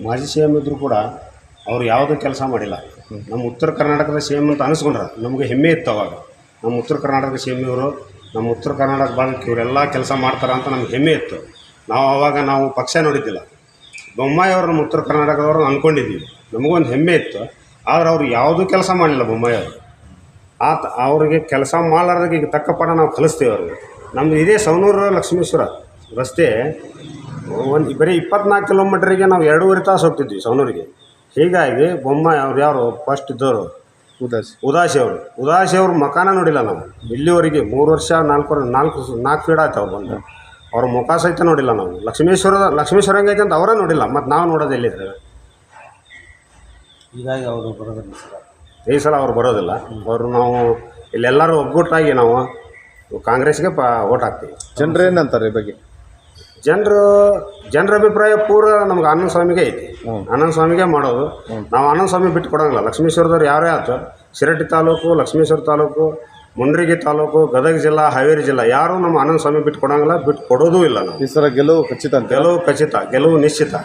ಮಾಜಿ C M ಇದ್ದರೂ ಕೂಡ ಅವ್ರು ಯಾವುದೂ ಕೆಲಸ ಮಾಡಿಲ್ಲ. ನಮ್ಮ ಉತ್ತರ ಕರ್ನಾಟಕದ ಸಿ ಎಮ್ ಅಂತ ಅನಿಸ್ಕೊಂಡ್ರೆ ನಮಗೆ ಹೆಮ್ಮೆ ಇತ್ತು ಅವಾಗ. ನಮ್ಮ ಉತ್ತರ ಕರ್ನಾಟಕದ ಸಿ ಎಮ್ ಇವರು ನಮ್ಮ ಉತ್ತರ ಕರ್ನಾಟಕ ಭಾಗಕ್ಕೆ ಇವರೆಲ್ಲ ಕೆಲಸ ಮಾಡ್ತಾರೆ ಅಂತ ನಮ್ಗೆ ಹೆಮ್ಮೆ ಇತ್ತು. ನಾವು ಪಕ್ಷ ನೋಡಿದ್ದಿಲ್ಲ. ಬೊಮ್ಮಾಯಿ ಅವರು ನಮ್ಮ ಉತ್ತರ ಕರ್ನಾಟಕದವ್ರು ಅಂದ್ಕೊಂಡಿದ್ದೀವಿ, ನಮಗೊಂದು ಹೆಮ್ಮೆ ಇತ್ತು. ಆದರೆ ಅವ್ರು ಯಾವುದೂ ಕೆಲಸ ಮಾಡಲಿಲ್ಲ ಬೊಮ್ಮಾಯಿ ಅವರು. ಅವ್ರಿಗೆ ಕೆಲಸ ಮಾಡಲಾರ್ದಕ್ಕೆ ಈಗ ತಕ್ಕ ಪಾಠ ನಾವು ಕಲಿಸ್ತೀವಿ ಅವ್ರಿಗೆ. ನಮ್ಮದು ಇದೇ ಸವಣೂರು ಲಕ್ಷ್ಮೇಶ್ವರ ರಸ್ತೆ ಬರೀ 24 ಕಿಲೋಮೀಟ್ರಿಗೆ ನಾವು 2.5 ತಾಸು ಹೋಗ್ತಿದ್ವಿ ಸವಣೂರಿಗೆ. ಹೀಗಾಗಿ ಬೊಮ್ಮಾಯಿ ಅವ್ರು ಯಾರು ಫಸ್ಟ್ ಇದ್ದವರು ಉದಾಸಿ ಅವರು ಮಕಾನ ನೋಡಿಲ್ಲ ನಾವು ಇಲ್ಲಿವರೆಗೆ. 3 ವರ್ಷ 4 ಫೀಡ್ ಆಯ್ತು ಅವ್ರು ಬಂದು. ಅವ್ರ ಮುಖ ಸಹಿತ ನೋಡಿಲ್ಲ ನಾವು. ಲಕ್ಷ್ಮೇಶ್ವರ ಹೆಂಗೈತೆ ಅಂತ ಅವರೇ ನೋಡಿಲ್ಲ, ಮತ್ತು ನಾವು ನೋಡೋದು ಎಲ್ಲಿದ್ರೆ. ಹೀಗಾಗಿ ಅವರು ಬರೋದಿಲ್ಲ ಈ ಸಲ ಅವ್ರು ಬರೋದಿಲ್ಲ. ನಾವು ಇಲ್ಲೆಲ್ಲರೂ ಒಗ್ಗೂಟಾಗಿ ನಾವು ಕಾಂಗ್ರೆಸ್ಗೆ ಓಟ್ ಹಾಕ್ತೀವಿ. ಜನರು ಏನಂತಾರೆ ಈ ಬಗ್ಗೆ? ಜನರ ಅಭಿಪ್ರಾಯ ಪೂರ ನಮ್ಗೆ ಆನಂದ ಸ್ವಾಮಿಗೆ ಐತಿ. ಆನಂದ ಸ್ವಾಮಿಗೆ ಮಾಡೋದು. ನಾವು ಆನಂದ ಸ್ವಾಮಿ ಬಿಟ್ಟು ಕೊಡೋಂಗಿಲ್ಲ. ಲಕ್ಷ್ಮೇಶ್ವರದವ್ರು ಯಾರೇ ಆಯ್ತು, ಶಿರಟ್ಟಿ ತಾಲೂಕು, ಲಕ್ಷ್ಮೇಶ್ವರ ತಾಲೂಕು, ಮುಂಡ್ರಿಗಿ ತಾಲೂಕು, ಗದಗ ಜಿಲ್ಲಾ, ಹಾವೇರಿ ಜಿಲ್ಲಾ, ಯಾರೂ ನಮ್ಮ ಆನಂದ ಸ್ವಾಮಿ ಬಿಟ್ಟು ಕೊಡೋಂಗಿಲ್ಲ, ಬಿಟ್ಟು ಕೊಡೋದೂ ಇಲ್ಲ. ನಾವು ಈ ಸಲ ಗೆಲುವು ಖಚಿತ ಗೆಲುವು ನಿಶ್ಚಿತ.